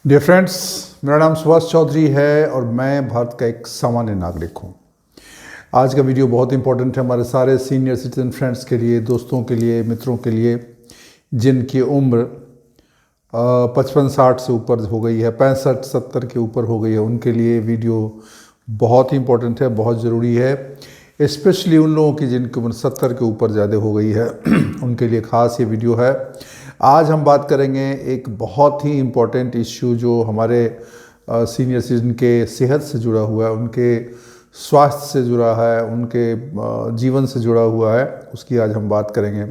Dear friends, मेरा नाम सुभाष चौधरी है और मैं भारत का एक सामान्य नागरिक हूँ। आज का वीडियो बहुत इंपॉर्टेंट है हमारे सारे सीनियर सिटीजन फ्रेंड्स के लिए, दोस्तों के लिए, मित्रों के लिए जिनकी उम्र 55-60 से ऊपर हो गई है, 65-70 के ऊपर हो गई है। उनके लिए वीडियो बहुत ही इंपॉर्टेंट है, बहुत ज़रूरी है। स्पेशली उन लोगों की जिनकी उम्र 70 के ऊपर ज़्यादा हो गई है उनके लिए ख़ास ये वीडियो है। आज हम बात करेंगे एक बहुत ही इम्पॉर्टेंट इश्यू जो हमारे सीनियर सिटीजन के सेहत से जुड़ा हुआ है, उनके स्वास्थ्य से जुड़ा है, उनके जीवन से जुड़ा हुआ है, उसकी आज हम बात करेंगे।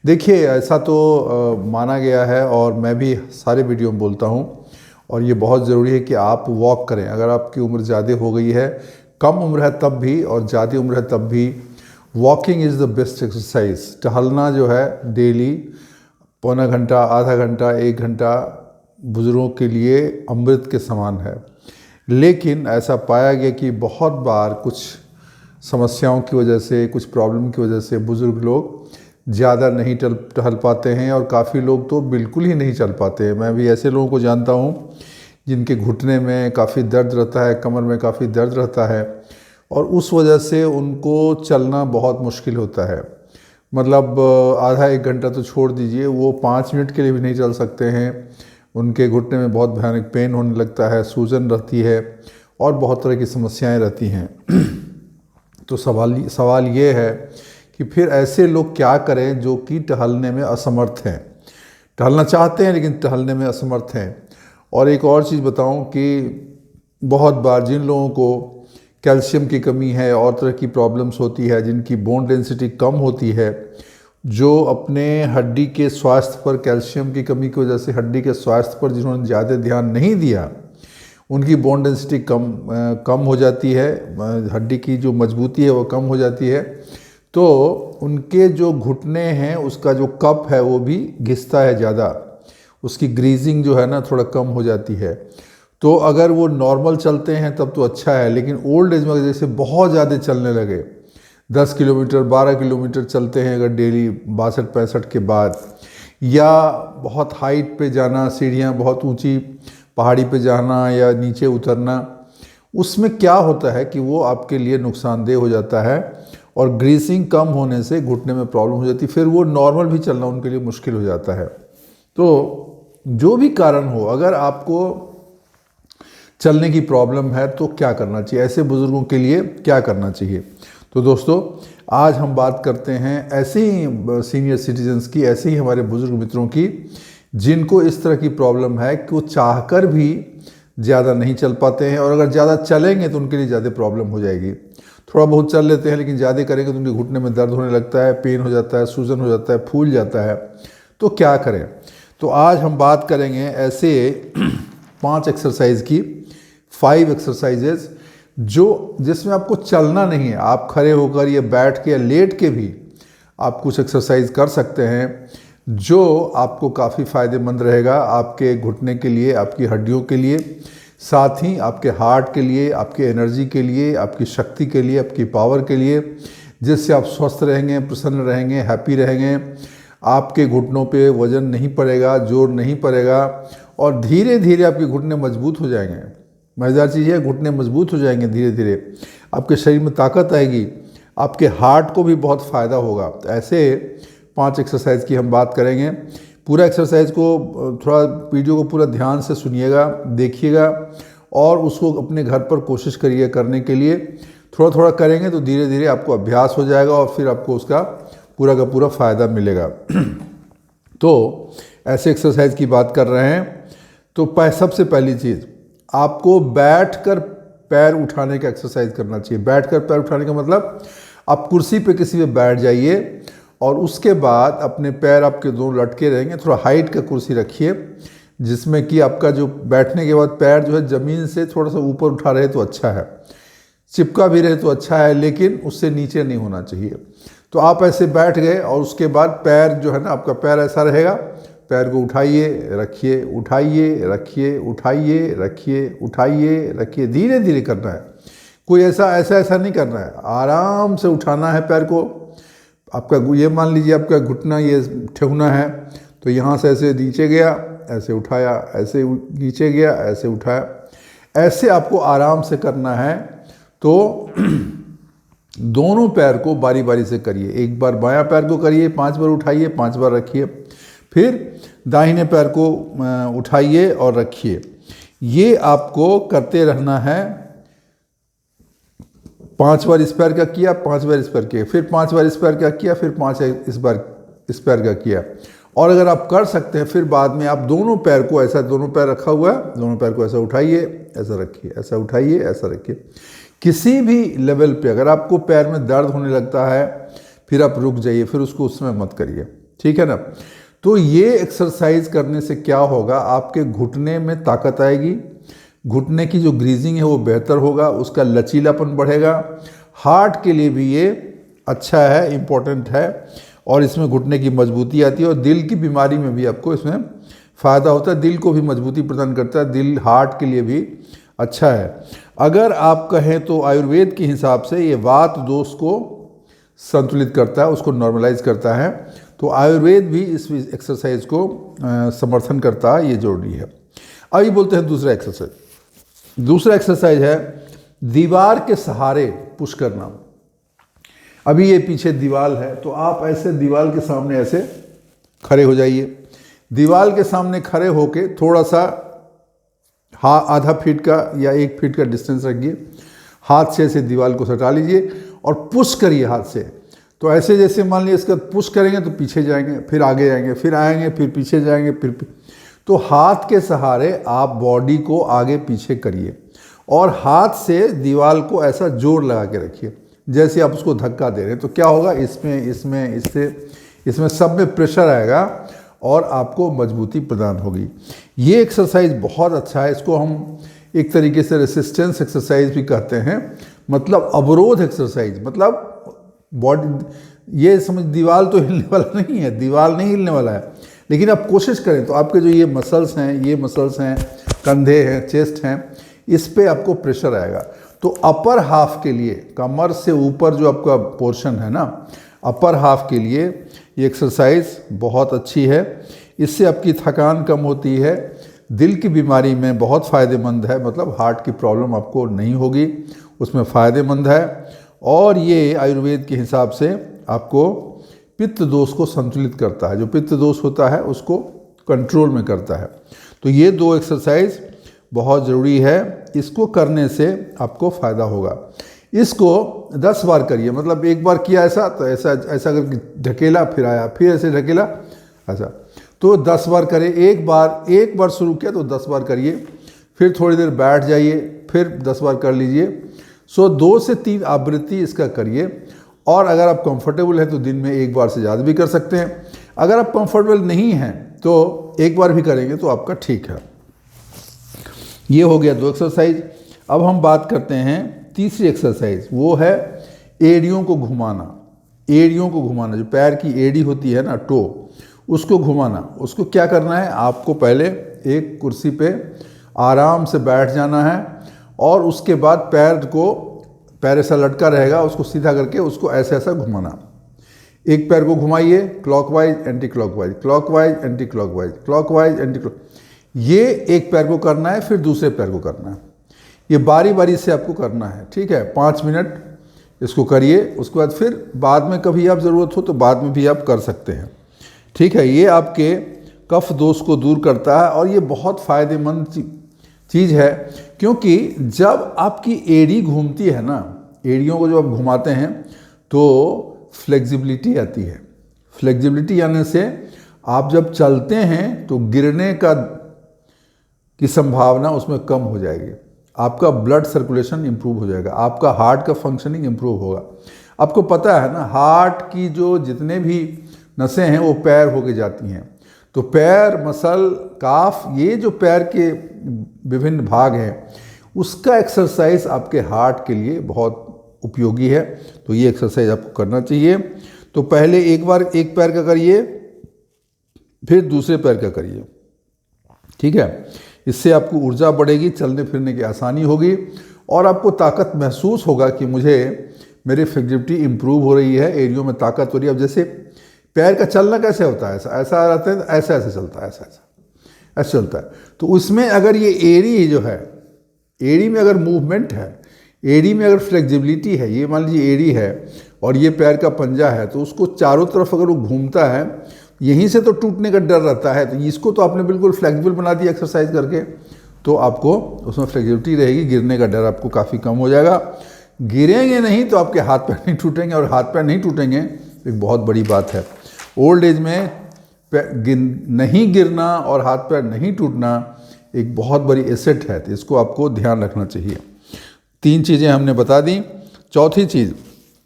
देखिए, ऐसा तो माना गया है और मैं भी सारे वीडियो में बोलता हूँ और ये बहुत ज़रूरी है कि आप वॉक करें। अगर आपकी उम्र ज़्यादा हो गई है, कम उम्र है तब भी और ज़्यादा उम्र है तब भी, walking is the best exercise. टहलना जो है डेली पौना घंटा, आधा घंटा, 1 घंटा बुज़ुर्गों के लिए अमृत के समान है। लेकिन ऐसा पाया गया कि बहुत बार कुछ समस्याओं की वजह से, कुछ प्रॉब्लम की वजह से बुज़ुर्ग लोग ज़्यादा नहीं टहल पाते हैं और काफ़ी लोग तो बिल्कुल ही नहीं चल पाते हैं। मैं भी ऐसे लोगों को जानता हूँ जिनके घुटने में काफ़ी दर्द रहता है, कमर में काफ़ी दर्द रहता है और उस वजह से उनको चलना बहुत मुश्किल होता है। मतलब आधा 1 घंटा तो छोड़ दीजिए, वो 5 मिनट के लिए भी नहीं चल सकते हैं। उनके घुटने में बहुत भयानक पेन होने लगता है, सूजन रहती है और बहुत तरह की समस्याएं रहती हैं। तो सवाल ये है कि फिर ऐसे लोग क्या करें जो कि टहलने में असमर्थ हैं। टहलना चाहते हैं लेकिन टहलने में असमर्थ हैं। और एक और चीज़ बताऊं कि बहुत बार जिन लोगों को कैल्शियम की कमी है और तरह की प्रॉब्लम्स होती है, जिनकी बोन डेंसिटी कम होती है, जो अपने हड्डी के स्वास्थ्य पर कैल्शियम की कमी की वजह से हड्डी के स्वास्थ्य पर जिन्होंने ज़्यादा ध्यान नहीं दिया, उनकी बोन डेंसिटी कम हो जाती है, हड्डी की जो मजबूती है वो कम हो जाती है, तो उनके जो घुटने हैं उसका जो कप है वो भी घिसता है ज़्यादा, उसकी ग्रीजिंग जो है ना थोड़ा कम हो जाती है। तो अगर वो नॉर्मल चलते हैं तब तो अच्छा है, लेकिन ओल्ड एज में जैसे बहुत ज़्यादा चलने लगे, 10 किलोमीटर 12 किलोमीटर चलते हैं अगर डेली 62-65 के बाद, या बहुत हाइट पे जाना, सीढ़ियाँ बहुत ऊंची पहाड़ी पे जाना या नीचे उतरना, उसमें क्या होता है कि वो आपके लिए नुकसानदेह हो जाता है और ग्रीसिंग कम होने से घुटने में प्रॉब्लम हो जाती है, फिर वो नॉर्मल भी चलना उनके लिए मुश्किल हो जाता है। तो जो भी कारण हो, अगर आपको चलने की प्रॉब्लम है तो क्या करना चाहिए, ऐसे बुज़ुर्गों के लिए क्या करना चाहिए। तो दोस्तों, आज हम बात करते हैं ऐसे ही सीनियर सिटीजन्स की, ऐसे ही हमारे बुज़ुर्ग मित्रों की जिनको इस तरह की प्रॉब्लम है कि वो चाहकर भी ज़्यादा नहीं चल पाते हैं और अगर ज़्यादा चलेंगे तो उनके लिए ज़्यादा प्रॉब्लम हो जाएगी। थोड़ा बहुत चल लेते हैं लेकिन ज़्यादा करेंगे तो उनके घुटने में दर्द होने लगता है, पेन हो जाता है, सूजन हो जाता है, फूल जाता है। तो क्या करें? तो आज हम बात करेंगे ऐसे 5 एक्सरसाइज की, 5 एक्सरसाइजेज जिसमें आपको चलना नहीं है, आप खड़े होकर या बैठ के या लेट के भी आप कुछ एक्सरसाइज कर सकते हैं जो आपको काफ़ी फ़ायदेमंद रहेगा आपके घुटने के लिए, आपकी हड्डियों के लिए, साथ ही आपके हार्ट के लिए, आपके एनर्जी के लिए, आपकी शक्ति के लिए, आपकी पावर के लिए, जिससे आप स्वस्थ रहेंगे, प्रसन्न रहेंगे, हैप्पी रहेंगे। आपके घुटनों पे वज़न नहीं पड़ेगा, जोर नहीं पड़ेगा और धीरे धीरे आपके घुटने मजबूत हो जाएंगे। मज़ेदार चीज़ है, घुटने मजबूत हो जाएंगे धीरे धीरे, आपके शरीर में ताकत आएगी, आपके हार्ट को भी बहुत फ़ायदा होगा। तो ऐसे 5 एक्सरसाइज की हम बात करेंगे। पूरा एक्सरसाइज को थोड़ा वीडियो को पूरा ध्यान से सुनिएगा, देखिएगा और उसको अपने घर पर कोशिश करिए करने के लिए। थोड़ा थोड़ा करेंगे तो धीरे धीरे आपको अभ्यास हो जाएगा और फिर आपको उसका पूरा का पूरा फ़ायदा मिलेगा। तो ऐसे एक्सरसाइज की बात कर रहे हैं। तो सबसे पहली चीज़, आपको बैठकर पैर उठाने का एक्सरसाइज करना चाहिए। बैठकर पैर उठाने का मतलब आप कुर्सी पे किसी पे बैठ जाइए और उसके बाद अपने पैर आपके दोनों लटके रहेंगे। थोड़ा हाइट का कुर्सी रखिए जिसमें कि आपका जो बैठने के बाद पैर जो है ज़मीन से थोड़ा सा ऊपर उठा रहे तो अच्छा है, चिपका भी रहे तो अच्छा है, लेकिन उससे नीचे नहीं होना चाहिए। तो आप ऐसे बैठ गए और उसके बाद पैर जो है ना, आपका पैर ऐसा रहेगा, पैर को उठाइए रखिए, उठाइए रखिए, उठाइए रखिए, उठाइए रखिए, धीरे धीरे करना है। कोई ऐसा नहीं करना है, आराम से उठाना है पैर को। आपका ये मान लीजिए आपका घुटना ये ठेहुना है तो यहाँ से ऐसे नीचे गया ऐसे उठाया, ऐसे नीचे गया, ऐसे उठाया, ऐसे आपको आराम से करना है। तो दोनों पैर को बारी बारी से करिए। एक बार बायां पैर को करिए, 5 बार उठाइए, 5 बार रखिए, फिर दाहिने पैर को उठाइए और रखिए। ये आपको करते रहना है। 5 बार इस पैर का किया, 5 बार इस पैर किया, फिर 5 बार इस पैर का किया, फिर 5 इस बार इस पैर का किया। और अगर आप कर सकते हैं, फिर बाद में आप दोनों पैर को ऐसा, दोनों पैर रखा हुआ है, दोनों पैर को ऐसा उठाइए, ऐसा रखिए, ऐसा उठाइए, ऐसा रखिए। किसी भी लेवल पे अगर आपको पैर में दर्द होने लगता है, फिर आप रुक जाइए, फिर उसको उस समय मत करिए, ठीक है ना। तो ये एक्सरसाइज करने से क्या होगा, आपके घुटने में ताकत आएगी, घुटने की जो ग्रीजिंग है वो बेहतर होगा, उसका लचीलापन बढ़ेगा। हार्ट के लिए भी ये अच्छा है, इम्पोर्टेंट है, और इसमें घुटने की मजबूती आती है। और दिल की बीमारी में भी आपको इसमें फ़ायदा होता है, दिल को भी मजबूती प्रदान करता है, दिल हार्ट के लिए भी अच्छा है। अगर आप कहें तो आयुर्वेद के हिसाब से ये वात दोष को संतुलित करता है, उसको नॉर्मलाइज करता है। तो आयुर्वेद भी इस एक्सरसाइज को समर्थन करता है, ये जरूरी है। अभी बोलते हैं दूसरा एक्सरसाइज। दूसरा एक्सरसाइज है दीवार के सहारे पुश करना। अभी ये पीछे दीवार है, तो आप ऐसे दीवार के सामने ऐसे खड़े हो जाइए। दीवार के सामने खड़े होके थोड़ा सा आधा फीट का या 1 फीट का डिस्टेंस रखिए। हाथ से ऐसे दीवार को सटा लीजिए और पुश करिए हाथ से। तो ऐसे जैसे मान लीजिए इसका पुश करेंगे तो पीछे जाएंगे, फिर आगे जाएंगे, फिर आएंगे, फिर पीछे जाएंगे, फिर तो हाथ के सहारे आप बॉडी को आगे पीछे करिए और हाथ से दीवार को ऐसा जोर लगा के रखिए, जैसे आप उसको धक्का दे रहे हैं। तो क्या होगा, इसमें सब में प्रेशर आएगा और आपको मजबूती प्रदान होगी। ये एक्सरसाइज बहुत अच्छा है। इसको हम एक तरीके से रेसिस्टेंस एक्सरसाइज भी कहते हैं, मतलब अवरोध एक्सरसाइज। मतलब बॉडी, ये समझ दीवार तो हिलने वाला नहीं है, दीवार नहीं हिलने वाला है, लेकिन आप कोशिश करें तो आपके जो ये मसल्स हैं, कंधे हैं, चेस्ट हैं, इस पे आपको प्रेशर आएगा। तो अपर हाफ के लिए, कमर से ऊपर जो आपका पोर्शन है ना, अपर हाफ के लिए ये एक्सरसाइज बहुत अच्छी है। इससे आपकी थकान कम होती है, दिल की बीमारी में बहुत फ़ायदेमंद है, मतलब हार्ट की प्रॉब्लम आपको नहीं होगी, उसमें फ़ायदेमंद है। और ये आयुर्वेद के हिसाब से आपको पित्त दोष को संतुलित करता है, जो पित्त दोष होता है उसको कंट्रोल में करता है। तो ये 2 एक्सरसाइज बहुत ज़रूरी है, इसको करने से आपको फ़ायदा होगा। इसको 10 बार करिए, मतलब एक बार किया ऐसा तो ऐसा करके ढकेला, फिर आया, फिर ऐसे ढकेला, ऐसा। तो 10 बार करें। एक बार शुरू किया तो 10 बार करिए, फिर थोड़ी देर बैठ जाइए, फिर 10 बार कर लीजिए। 2 से 3 आवृत्ति इसका करिए। और अगर आप कंफर्टेबल हैं तो दिन में 1 बार से ज़्यादा भी कर सकते हैं। अगर आप कंफर्टेबल नहीं हैं तो 1 बार भी करेंगे तो आपका ठीक है। ये हो गया 2 एक्सरसाइज। अब हम बात करते हैं तीसरी एक्सरसाइज, वो है एड़ियों को घुमाना। एड़ियों को घुमाना, जो पैर की एड़ी होती है ना, टो, उसको घुमाना। उसको क्या करना है, आपको पहले एक कुर्सी पे आराम से बैठ जाना है और उसके बाद पैर ऐसा लटका रहेगा, उसको सीधा करके उसको ऐसा ऐसा घुमाना। एक पैर को घुमाइए, clockwise anti clockwise, clockwise anti clockwise, clockwise anti clock. ये एक पैर को करना है, फिर दूसरे पैर को करना है। ये बारी बारी से आपको करना है, ठीक है। 5 मिनट इसको करिए, उसके बाद फिर बाद में कभी आप ज़रूरत हो तो बाद में भी आप कर सकते हैं, ठीक है। ये आपके कफ दोष को दूर करता है और ये बहुत फ़ायदेमंद चीज़ है, क्योंकि जब आपकी एड़ी घूमती है ना, एड़ियों को जब आप घुमाते हैं तो फ्लेक्सिबिलिटी आती है। फ्लेक्सिबिलिटी आने से आप जब चलते हैं तो गिरने की संभावना उसमें कम हो जाएगी, आपका ब्लड सर्कुलेशन इम्प्रूव हो जाएगा, आपका हार्ट का फंक्शनिंग इम्प्रूव होगा। आपको पता है ना, हार्ट की जो जितने भी नसें हैं वो पैर होके जाती हैं। तो पैर, मसल, काफ, ये जो पैर के विभिन्न भाग हैं, उसका एक्सरसाइज आपके हार्ट के लिए बहुत उपयोगी है। तो ये एक्सरसाइज आपको करना चाहिए। तो पहले एक बार एक पैर का करिए, फिर दूसरे पैर का करिए, ठीक है। इससे आपको ऊर्जा बढ़ेगी, चलने फिरने की आसानी होगी और आपको ताकत महसूस होगा कि मेरी फ्लेक्सिबिलिटी इम्प्रूव हो रही है, एरियो में ताकत हो रही है। अब जैसे पैर का चलना कैसे होता है, ऐसा रहता है, ऐसा चलता है, ऐसा ऐसे चलता है। तो उसमें अगर ये एड़ी जो है, एड़ी में अगर मूवमेंट है, एड़ी में अगर फ्लेक्सिबिलिटी है, ये मान लीजिए एड़ी है और ये पैर का पंजा है, तो उसको चारों तरफ अगर वो घूमता है, यहीं से तो टूटने का डर रहता है। तो इसको तो आपने बिल्कुल फ्लेक्सिबल बना दिया एक्सरसाइज करके, तो आपको उसमें फ्लेक्सिबिलिटी रहेगी, गिरने का डर आपको काफ़ी कम हो जाएगा। गिरेंगे नहीं तो आपके हाथ पैर नहीं टूटेंगे, और हाथ पैर नहीं टूटेंगे एक बहुत बड़ी बात है। ओल्ड एज में नहीं गिरना और हाथ पैर नहीं टूटना एक बहुत बड़ी एसेट है, तो इसको आपको ध्यान रखना चाहिए। 3 चीज़ें हमने बता दी। चौथी चीज़,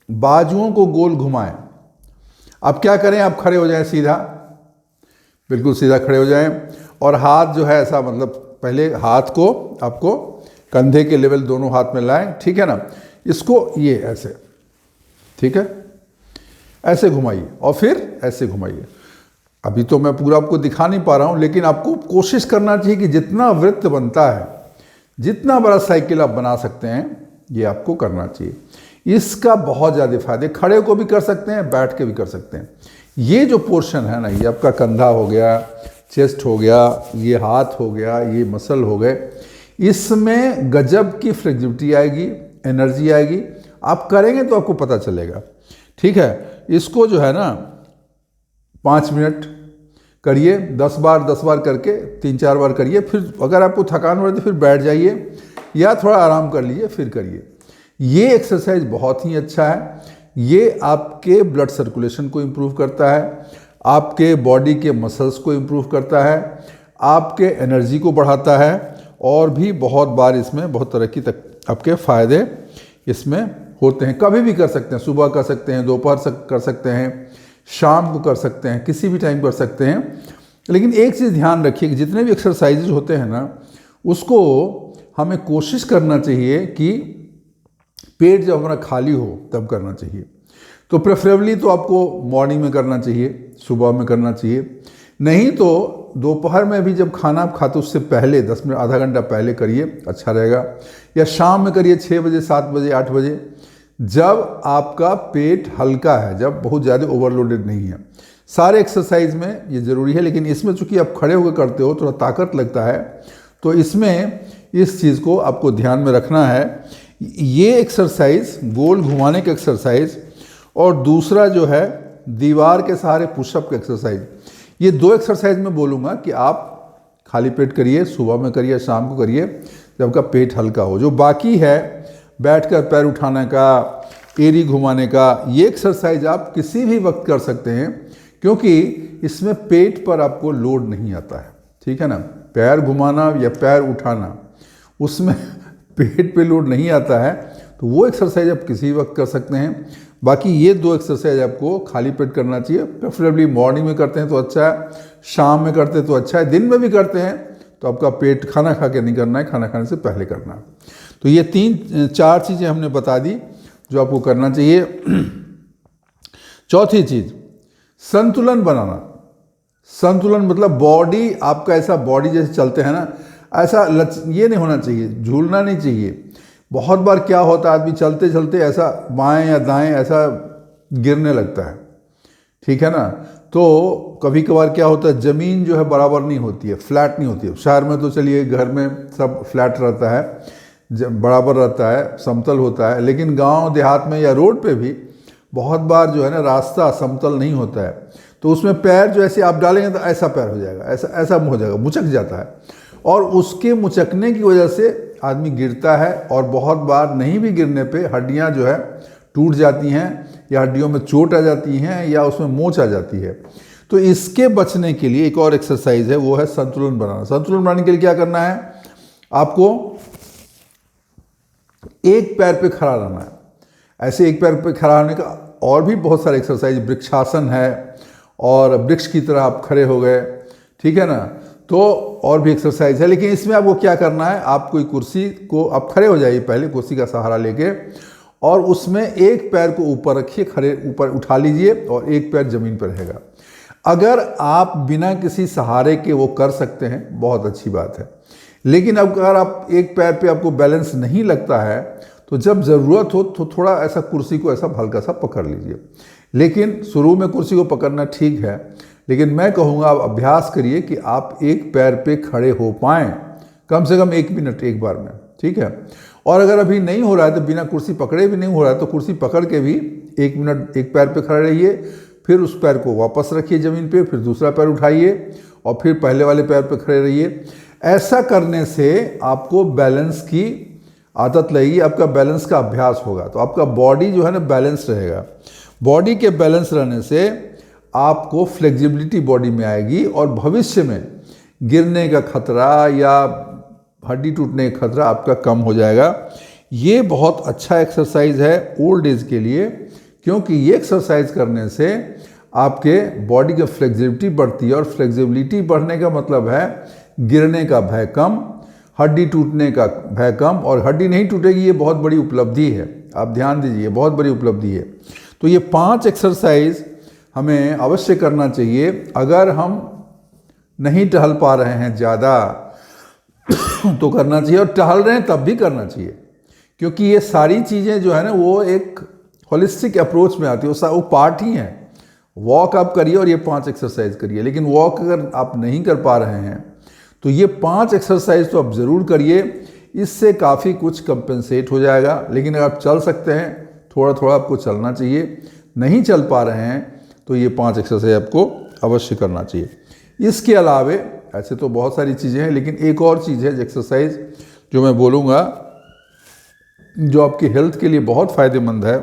बाजुओं को गोल घुमाएं। अब क्या करें, आप खड़े हो जाएं सीधा, बिल्कुल सीधा खड़े हो जाएं, और हाथ जो है ऐसा, मतलब पहले हाथ को आपको कंधे के लेवल दोनों हाथ में लाएं, ठीक है ना। इसको ये ऐसे, ठीक है, ऐसे घुमाइए और फिर ऐसे घुमाइए। अभी तो मैं पूरा आपको दिखा नहीं पा रहा हूँ, लेकिन आपको कोशिश करना चाहिए कि जितना वृत्त बनता है, जितना बड़ा साइकिल आप बना सकते हैं, ये आपको करना चाहिए। इसका बहुत ज़्यादा फायदे, खड़े को भी कर सकते हैं, बैठ के भी कर सकते हैं। ये जो पोर्शन है ना, ये आपका कंधा हो गया, चेस्ट हो गया, ये हाथ हो गया, ये मसल हो गए, इसमें गजब की फ्लेक्सिबिलिटी आएगी, एनर्जी आएगी। आप करेंगे तो आपको पता चलेगा, ठीक है। इसको जो है ना 5 मिनट करिए, 10 बार करके 3-4 बार करिए। फिर अगर आपको थकान हो रही है तो फिर बैठ जाइए या थोड़ा आराम कर लीजिए, फिर करिए। ये एक्सरसाइज बहुत ही अच्छा है। ये आपके ब्लड सर्कुलेशन को इम्प्रूव करता है, आपके बॉडी के मसल्स को इम्प्रूव करता है, आपके एनर्जी को बढ़ाता है, और भी बहुत बार इसमें बहुत तरह की आपके फ़ायदे इसमें होते हैं। कभी भी कर सकते हैं, सुबह कर सकते हैं, दोपहर कर सकते हैं, शाम को कर सकते हैं, किसी भी टाइम कर सकते हैं। लेकिन एक चीज़ ध्यान रखिए कि जितने भी एक्सरसाइजेज होते हैं ना, उसको हमें कोशिश करना चाहिए कि पेट जब हमारा खाली हो तब करना चाहिए। तो प्रेफरेबली तो आपको मॉर्निंग में करना चाहिए, सुबह में करना चाहिए, नहीं तो दोपहर में भी जब खाना आप खाते उससे पहले 10 मिनट आधा घंटा पहले करिए, अच्छा रहेगा। या शाम में करिए 6 बजे, 7 बजे, 8 बजे, जब आपका पेट हल्का है, जब बहुत ज़्यादा ओवरलोडेड नहीं है। सारे एक्सरसाइज में ये ज़रूरी है, लेकिन इसमें चूँकि आप खड़े होकर करते हो, थोड़ा ताकत लगता है, तो इसमें इस चीज़ को आपको ध्यान में रखना है। ये एक्सरसाइज गोल घुमाने का एक्सरसाइज, और दूसरा जो है दीवार के सहारे पुशअप का एक्सरसाइज, ये 2 एक्सरसाइज में बोलूँगा कि आप खाली पेट करिए, सुबह में करिए, शाम को करिए, जब आपका पेट हल्का हो। जो बाकी है बैठकर पैर उठाने का, एड़ी घुमाने का, ये एक्सरसाइज आप किसी भी वक्त कर सकते हैं, क्योंकि इसमें पेट पर आपको लोड नहीं आता है, ठीक है ना। पैर घुमाना या पैर उठाना, उसमें पेट पे लोड नहीं आता है, तो वो एक्सरसाइज आप किसी वक्त कर सकते हैं। बाकी ये 2 एक्सरसाइज आपको खाली पेट करना चाहिए। प्रेफरेबली मॉर्निंग में करते हैं तो अच्छा है, शाम में करते हैं तो अच्छा है, दिन में भी करते हैं तो आपका पेट खाना खा के नहीं करना है, खाना खाने से पहले करना है। तो ये 3-4 चीज़ें हमने बता दी जो आपको करना चाहिए। चौथी चीज़, संतुलन बनाना। संतुलन मतलब बॉडी आपका ऐसा, बॉडी जैसे चलते हैं ना, ऐसा ये नहीं होना चाहिए, झूलना नहीं चाहिए। बहुत बार क्या होता है, आदमी चलते चलते ऐसा बाएं या दाएं ऐसा गिरने लगता है, ठीक है ना। तो कभी कभार क्या होता है, ज़मीन जो है बराबर नहीं होती है, फ्लैट नहीं होती है। शहर में तो चलिए घर में सब फ्लैट रहता है, बराबर रहता है, समतल होता है, लेकिन गांव देहात में या रोड पे भी बहुत बार जो है ना रास्ता समतल नहीं होता है, तो उसमें पैर जो ऐसे आप डालेंगे तो ऐसा पैर हो जाएगा, ऐसा ऐसा हो जाएगा, मुचक जाता है, और उसके मुचकने की वजह से आदमी गिरता है। और बहुत बार नहीं भी गिरने पे हड्डियां जो है टूट जाती हैं, या हड्डियों में चोट आ जाती हैं, या उसमें मोच आ जाती है। तो इसके बचने के लिए एक और एक्सरसाइज है, वो है संतुलन बनाना। संतुलन बनाने के लिए क्या करना है, आपको एक पैर पे खड़ा रहना है। ऐसे एक पैर पे खड़ा होने का और भी बहुत सारे एक्सरसाइज, वृक्षासन है, और वृक्ष की तरह आप खड़े हो गए, ठीक है ना। तो और भी एक्सरसाइज है, लेकिन इसमें आपको क्या करना है, आप कोई कुर्सी को आप खड़े हो जाइए पहले, कुर्सी का सहारा लेके, और उसमें एक पैर को ऊपर रखिए, खड़े ऊपर उठा लीजिए, और एक पैर जमीन पर रहेगा। अगर आप बिना किसी सहारे के वो कर सकते हैं, बहुत अच्छी बात है। लेकिन अब अगर आप एक पैर पे आपको बैलेंस नहीं लगता है, तो जब ज़रूरत हो तो थोड़ा ऐसा कुर्सी को ऐसा हल्का सा पकड़ लीजिए। लेकिन शुरू में कुर्सी को पकड़ना ठीक है, लेकिन मैं कहूँगा आप अभ्यास करिए कि आप एक पैर पे खड़े हो पाएँ कम से कम 1 मिनट एक बार में, ठीक है। और अगर अभी नहीं हो रहा है तो बिना कुर्सी पकड़े भी नहीं हो रहा है तो कुर्सी पकड़ के भी 1 मिनट एक पैर पे खड़े रहिए, फिर उस पैर को वापस रखिए ज़मीन पे, फिर दूसरा पैर उठाइए और फिर पहले वाले पैर पे खड़े रहिए। ऐसा करने से आपको बैलेंस की आदत लगेगी, आपका बैलेंस का अभ्यास होगा तो आपका बॉडी जो है ना बैलेंस रहेगा। बॉडी के बैलेंस रहने से आपको फ्लेक्सिबिलिटी बॉडी में आएगी और भविष्य में गिरने का खतरा या हड्डी टूटने का खतरा आपका कम हो जाएगा। ये बहुत अच्छा एक्सरसाइज है ओल्ड एज के लिए, क्योंकि ये एक्सरसाइज करने से आपके बॉडी की फ्लेक्सिबिलिटी बढ़ती है और फ्लेक्सिबिलिटी बढ़ने का मतलब है गिरने का भय कम, हड्डी टूटने का भय कम। और हड्डी नहीं टूटेगी, ये बहुत बड़ी उपलब्धि है, आप ध्यान दीजिए, बहुत बड़ी उपलब्धि है। तो ये 5 एक्सरसाइज हमें अवश्य करना चाहिए। अगर हम नहीं टहल पा रहे हैं ज़्यादा तो करना चाहिए, और टहल रहे हैं तब भी करना चाहिए, क्योंकि ये सारी चीज़ें जो है ना वो एक होलिस्टिक अप्रोच में आती है, वो पार्ट ही हैं। वॉक आप करिए और ये 5 एक्सरसाइज करिए, लेकिन वॉक अगर आप नहीं कर पा रहे हैं तो ये 5 एक्सरसाइज तो आप ज़रूर करिए, इससे काफ़ी कुछ कंपेंसेट हो जाएगा। लेकिन अगर आप चल सकते हैं थोड़ा थोड़ा आपको चलना चाहिए, नहीं चल पा रहे हैं तो ये 5 एक्सरसाइज आपको अवश्य करना चाहिए। इसके अलावे ऐसे तो बहुत सारी चीज़ें हैं, लेकिन एक और चीज़ है एक्सरसाइज जो मैं बोलूँगा जो आपकी हेल्थ के लिए बहुत फ़ायदेमंद है,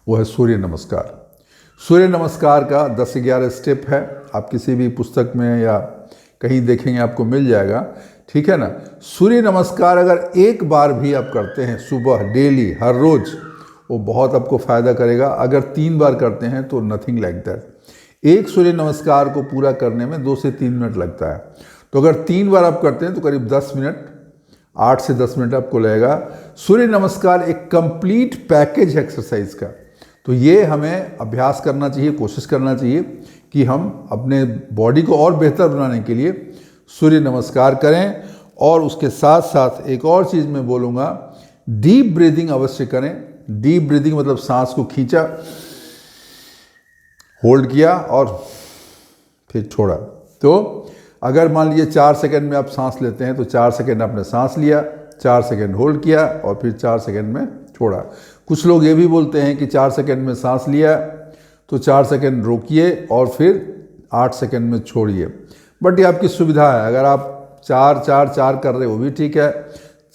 वो है सूर्य नमस्कार। सूर्य नमस्कार का 10 से 11 स्टेप है, आप किसी भी पुस्तक में या कहीं देखेंगे आपको मिल जाएगा, ठीक है ना। सूर्य नमस्कार अगर एक बार भी आप करते हैं सुबह डेली हर रोज़, वो बहुत आपको फ़ायदा करेगा। अगर 3 बार करते हैं तो नथिंग लाइक दैट। एक सूर्य नमस्कार को पूरा करने में 2 से 3 मिनट लगता है, तो अगर 3 बार आप करते हैं तो करीब 10 मिनट, 8 से 10 मिनट आपको लगेगा। सूर्य नमस्कार एक कंप्लीट पैकेज है एक्सरसाइज का, तो ये हमें अभ्यास करना चाहिए, कोशिश करना चाहिए कि हम अपने बॉडी को और बेहतर बनाने के लिए सूर्य नमस्कार करें। और उसके साथ साथ एक और चीज़ मैं बोलूँगा, डीप ब्रीदिंग अवश्य करें। डीप ब्रीदिंग मतलब सांस को खींचा, होल्ड किया और फिर छोड़ा। तो अगर मान लीजिए 4 सेकंड में आप सांस लेते हैं तो 4 सेकंड आपने सांस लिया, 4 सेकंड होल्ड किया और फिर 4 सेकंड में छोड़ा। कुछ लोग ये भी बोलते हैं कि 4 सेकंड में सांस लिया तो 4 सेकंड रोकिए और फिर 8 सेकंड में छोड़िए। बट ये आपकी सुविधा है, अगर आप 4-4-4 कर रहे हो वो भी ठीक है,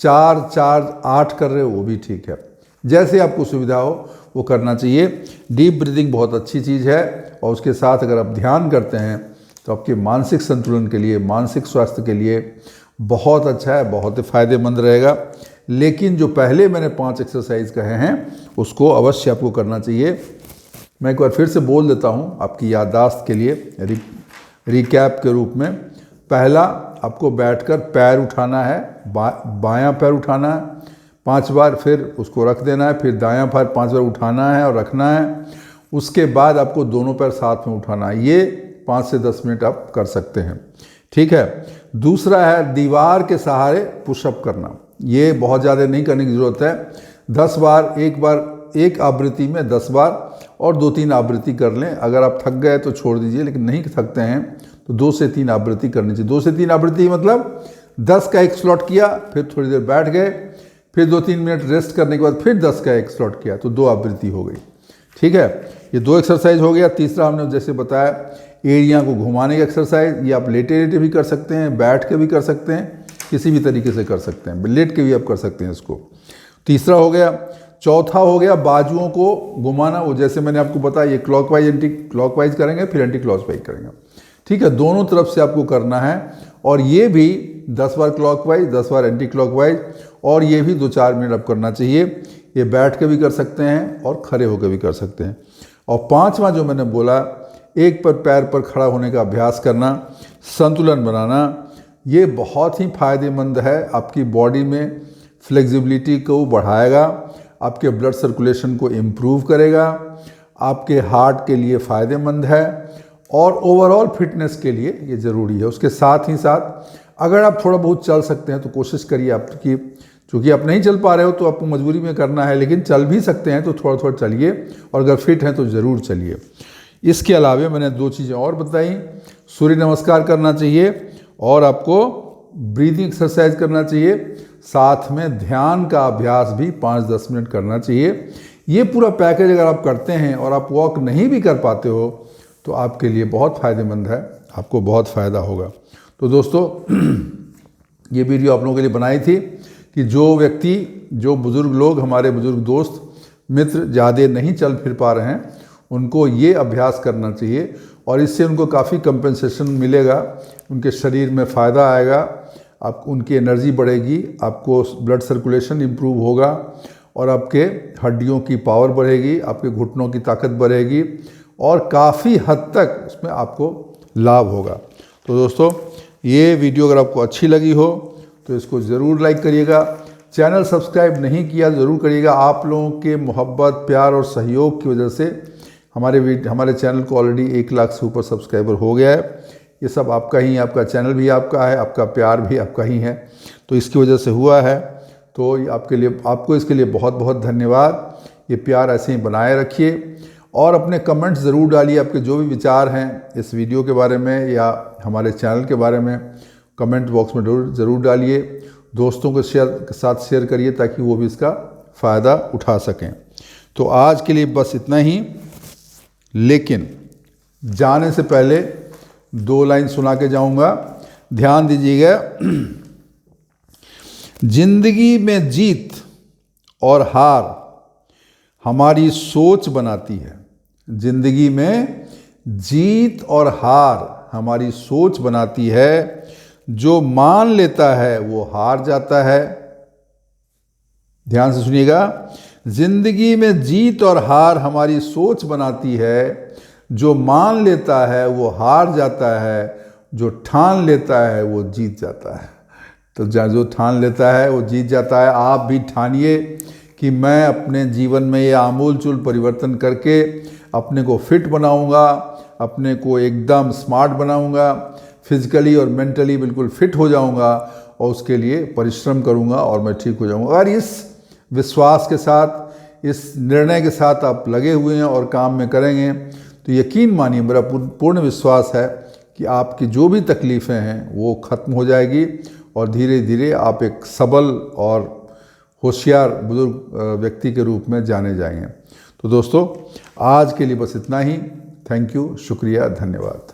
4-4-8 कर रहे हो वो भी ठीक है, जैसे आपको सुविधा हो वो करना चाहिए। डीप ब्रीदिंग बहुत अच्छी चीज़ है और उसके साथ अगर आप ध्यान करते हैं तो आपके मानसिक संतुलन के लिए, मानसिक स्वास्थ्य के लिए बहुत अच्छा है, बहुत ही फ़ायदेमंद रहेगा। लेकिन जो पहले मैंने 5 एक्सरसाइज कहे हैं उसको अवश्य आपको करना चाहिए। मैं एक बार फिर से बोल देता हूँ आपकी याददाश्त के लिए, रिकैप के रूप में। पहला, आपको बैठकर पैर उठाना है, बायां पैर उठाना है 5 बार, फिर उसको रख देना है, फिर दायां पैर 5 बार उठाना है और रखना है। उसके बाद आपको दोनों पैर साथ में उठाना है। ये 5 से 10 मिनट आप कर सकते हैं, ठीक है। दूसरा है दीवार के सहारे पुशअप करना। ये बहुत ज़्यादा नहीं करने की ज़रूरत है, 10 बार, एक आवृत्ति में 10 बार और 2-3 आवृत्ति कर लें। अगर आप थक गए तो छोड़ दीजिए, लेकिन नहीं थकते हैं तो 2 से 3 आवृत्ति करनी चाहिए। 2 से 3 आवृत्ति मतलब 10 का एक स्लॉट किया, फिर थोड़ी देर बैठ गए, फिर 2-3 मिनट रेस्ट करने के बाद फिर 10 का एक स्लॉट किया, तो 2 आवृत्ति हो गई, ठीक है। ये 2 एक्सरसाइज हो गया। तीसरा हमने जैसे बताया एरिया को घुमाने का एक्सरसाइज, ये आप लेटे लेटे भी कर सकते हैं, बैठ के भी कर सकते हैं, किसी भी तरीके से कर सकते हैं, लेट के भी आप कर सकते हैं इसको। तीसरा हो गया। चौथा हो गया बाजुओं को घुमाना, वो जैसे मैंने आपको बताया ये क्लॉकवाइज एंटी क्लॉकवाइज करेंगे, फिर एंटी क्लॉकवाइज करेंगे, ठीक है। दोनों तरफ से आपको करना है और ये भी 10 बार क्लॉकवाइज, 10 बार एंटी क्लॉकवाइज, और ये भी 2-4 मिनट आप करना चाहिए। ये बैठ के भी कर सकते हैं और खड़े होकर भी कर सकते हैं। और 5वां जो मैंने बोला, एक पैर पर खड़ा होने का अभ्यास करना, संतुलन बनाना, ये बहुत ही फायदेमंद है। आपकी बॉडी में फ्लेक्सिबिलिटी को बढ़ाएगा, आपके ब्लड सर्कुलेशन को इम्प्रूव करेगा, आपके हार्ट के लिए फ़ायदेमंद है और ओवरऑल फिटनेस के लिए ये ज़रूरी है। उसके साथ ही साथ अगर आप थोड़ा बहुत चल सकते हैं तो कोशिश करिए आपकी, चूँकि आप नहीं चल पा रहे हो तो आपको मजबूरी में करना है, लेकिन चल भी सकते हैं तो थोड़ा थोड़ा चलिए, और अगर फिट हैं तो ज़रूर चलिए। इसके अलावा मैंने 2 चीज़ें और बताई, सूर्य नमस्कार करना चाहिए और आपको ब्रीदिंग एक्सरसाइज करना चाहिए, साथ में ध्यान का अभ्यास भी 5-10 मिनट करना चाहिए। ये पूरा पैकेज अगर आप करते हैं और आप वॉक नहीं भी कर पाते हो तो आपके लिए बहुत फ़ायदेमंद है, आपको बहुत फ़ायदा होगा। तो दोस्तों ये वीडियो आप लोगों के लिए बनाई थी कि जो बुज़ुर्ग लोग, हमारे बुज़ुर्ग दोस्त मित्र ज़्यादा नहीं चल फिर पा रहे हैं, उनको ये अभ्यास करना चाहिए और इससे उनको काफ़ी कंपनसेशन मिलेगा, उनके शरीर में फ़ायदा आएगा, आप उनकी एनर्जी बढ़ेगी, आपको ब्लड सर्कुलेशन इम्प्रूव होगा और आपके हड्डियों की पावर बढ़ेगी, आपके घुटनों की ताकत बढ़ेगी और काफ़ी हद तक उसमें आपको लाभ होगा। तो दोस्तों ये वीडियो अगर आपको अच्छी लगी हो तो इसको ज़रूर लाइक करिएगा, चैनल सब्सक्राइब नहीं किया ज़रूर करिएगा। आप लोगों के मोहब्बत, प्यार और सहयोग की वजह से हमारे चैनल को ऑलरेडी 1 लाख से ऊपर सब्सक्राइबर हो गया है। ये सब आपका ही, आपका चैनल भी आपका है, आपका प्यार भी आपका ही है, तो इसकी वजह से हुआ है। तो आपको इसके लिए बहुत बहुत धन्यवाद। ये प्यार ऐसे ही बनाए रखिए और अपने कमेंट्स ज़रूर डालिए, आपके जो भी विचार हैं इस वीडियो के बारे में या हमारे चैनल के बारे में कमेंट बॉक्स में ज़रूर डालिए। दोस्तों के साथ शेयर करिए ताकि वो भी इसका फ़ायदा उठा सकें। तो आज के लिए बस इतना ही, लेकिन जाने से पहले 2 लाइन सुना के जाऊंगा, ध्यान दीजिएगा। जिंदगी में जीत और हार हमारी सोच बनाती है। जिंदगी में जीत और हार हमारी सोच बनाती है। जो मान लेता है वो हार जाता है। ध्यान से सुनिएगा, जिंदगी में जीत और हार हमारी सोच बनाती है। जो मान लेता है वो हार जाता है, जो ठान लेता है वो जीत जाता है। तो जो ठान लेता है वो जीत जाता है। आप भी ठानिए कि मैं अपने जीवन में ये आमूलचूल परिवर्तन करके अपने को फिट बनाऊंगा, अपने को एकदम स्मार्ट बनाऊंगा, फिजिकली और मेंटली बिल्कुल फिट हो जाऊंगा और उसके लिए परिश्रम करूंगा और मैं ठीक हो जाऊंगा। अगर इस विश्वास के साथ, इस निर्णय के साथ आप लगे हुए हैं और काम में करेंगे तो यकीन मानिए, मेरा पूर्ण विश्वास है कि आपकी जो भी तकलीफ़ें हैं वो ख़त्म हो जाएगी और धीरे धीरे आप एक सबल और होशियार बुजुर्ग व्यक्ति के रूप में जाने जाएंगे। तो दोस्तों आज के लिए बस इतना ही। थैंक यू, शुक्रिया, धन्यवाद।